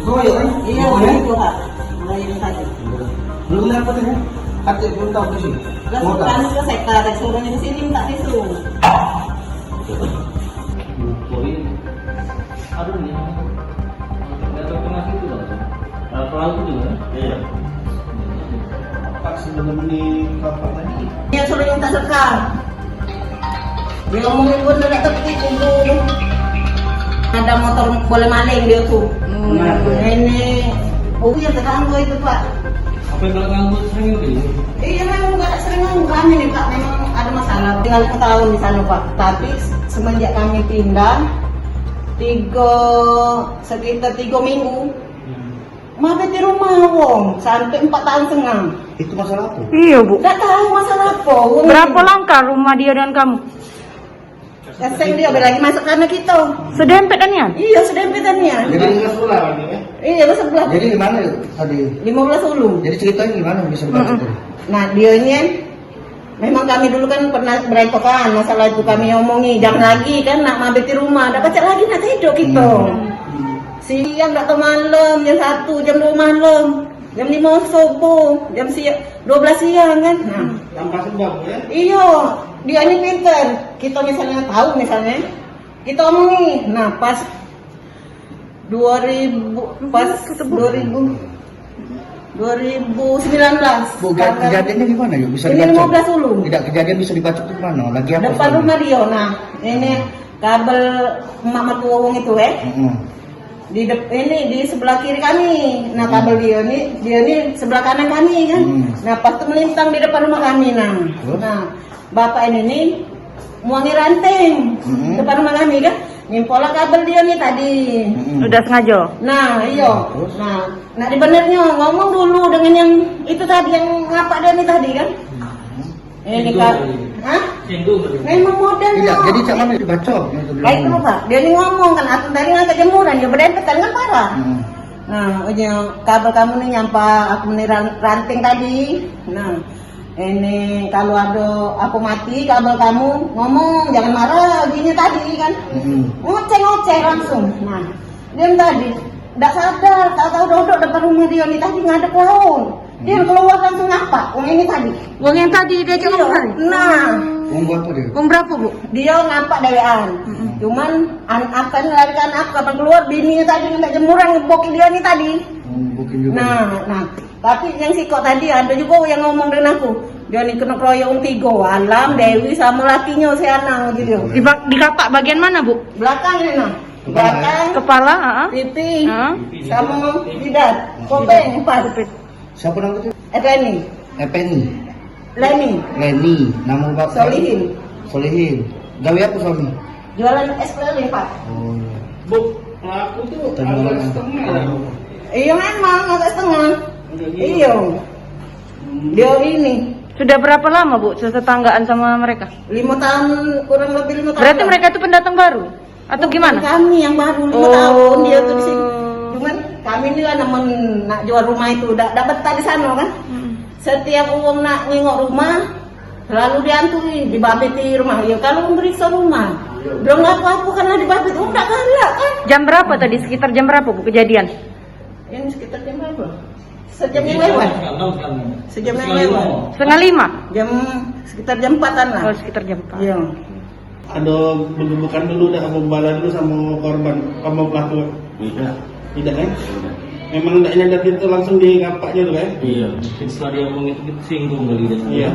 Ikaw yun? Iya, itu Pak. Mulai ini tadi. Belum dapat ya? Hati belum tahu sih. Langsung kan selesai kita suruhnya di sini minta tisu. Aduh nih, nggak terkena situ loh. Pelaku juga. Iya. Pak sebelum di kapal tadi. Dia suruh minta sekar. Dia ngomongin pun udah tertib dulu. Ada motor boleh maling dia tuh. Ini, oh iya terganggu itu Pak. Apa yang ganggu sering itu? Iya memang nggak sering ganggu kami nih Pak. Memang ada masalah. Tinggal 4 tahun di sana Pak. Tapi semenjak kami pindah, sekitar 3 minggu, mabet di rumah wong sampai 4 tahun setengah. Itu masalah apa? Iya bu. Nggak tahu masalah apa. Berapa langkah rumah dia dan kamu? Keseng dia lagi masuk karena kita. Sedempetannya? Iya sedempetannya. Jadi nggak sebelah ini ya? Iya lu sebelah. Jadi gimana tadi? 15 ulu. Jadi ceritanya gimana bisa dibaca tadi? Nah dianya memang kami dulu kan pernah berentokan masalah itu kami omongi jangan lagi kan nak mabet di rumah, nak baca lagi nak tidur kita. Siang nggak tahu malam jam 1 jam 2 malam. Jam 5 subuh, jam 12 siang kan. Nah, Tanpa sebab ya? iya, dia ini pinter. Kita misalnya tahu misalnya, kita omongi. Nah, pas 2019. Bukan kejadiannya gimana ya? Bisa Ini dibaca? 15 dulu. Tidak kejadian bisa dibaca tuh mana? Lagi apa? Depan rumah dia. Nah, ini kabel emak mertua wong itu di sebelah kiri kami. Nah kabel dia ini sebelah kanan kami kan. Nah pas itu melintang di depan rumah kami. Nah bapak ini nih muangi ranting depan rumah kami kan. Nyimpola kabel dia nih tadi. Udah sengaja? Nah iya. Nah di benernya ngomong dulu dengan yang itu tadi yang ngapak dia nih tadi kan. Ini kan, hah? Memang model. Tidak, jadi cak mana dibaca? Baik itu Pak, dia ini ngomong kan, aku tadi ngangkat jemuran, dia berdempetan kan parah. Nah, kabel kamu nih nyampa aku nih ranting tadi. Nah, ini kalau ada aku mati kabel kamu ngomong jangan marah gini tadi kan. Ngoceh langsung. Nah, dia tadi tidak sadar, tahu duduk depan rumah dia nih tadi ngadep laut. Dia keluar langsung apa? Uang ini tadi. Uang yang tadi dia cuma hari? Nah, Uang berapa dia? Uang berapa bu? dia ngapak dewean. Cuman anak kan lari ke anak kapan keluar bininya tadi minta jemuran ngebokin dia nih tadi. Bukin juga. Nah, tapi yang si kok tadi ada juga yang ngomong dengan aku. Dia nih kena keroyok 3, Alam, Dewi sama lakinya si Anang gitu. Di kapak bagian mana bu? Belakang ini nah. Belakang, Kepala? pipi, sama jidat, kopeng, 4. Siapa nama itu? Efeni, Leni, Nama bapak? Solihin. Gawe apa suami? jualan es keliling Pak. Oh. Bu, pelaku tuh agak setengah. Iya memang agak setengah. Iya. Dia ini Sudah berapa lama bu tetanggaan sama mereka? 5 tahun, kurang lebih 5 tahun. Berarti mereka itu pendatang baru? Atau gimana? Kami yang baru 5 tahun dia tuh di sini. Cuman kami ini lah nemen nak jual rumah itu, dapat tadi sana kan. Setiap uang nak ngengok rumah, selalu diantui, dibabiti rumah. Ya kalau memeriksa rumah, belum ngaku-ngaku karena dibabit, enggak galak kan. Jam berapa tadi? Sekitar jam berapa bu kejadian? Ini sekitar jam berapa? Sejam yang lewat. Sejam yang lewat. Setengah 5? Sekitar jam 4-an lah. Oh sekitar jam 4. Iya. Ada berbukan dulu dah pembalas dulu sama korban sama pelaku. Tidak kan? Memang tidak nyadar itu langsung di ngapaknya tuh kan? Iya, setelah dia ngomong itu singgung kali dia. Iya.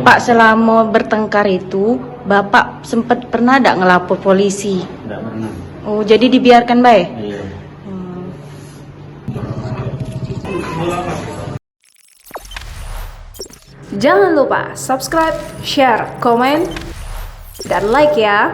Pak selama bertengkar itu bapak sempat pernah tidak ngelapor polisi? Tidak pernah. Oh jadi dibiarkan baik? Iya. Jangan lupa subscribe, share, komen, dan like ya.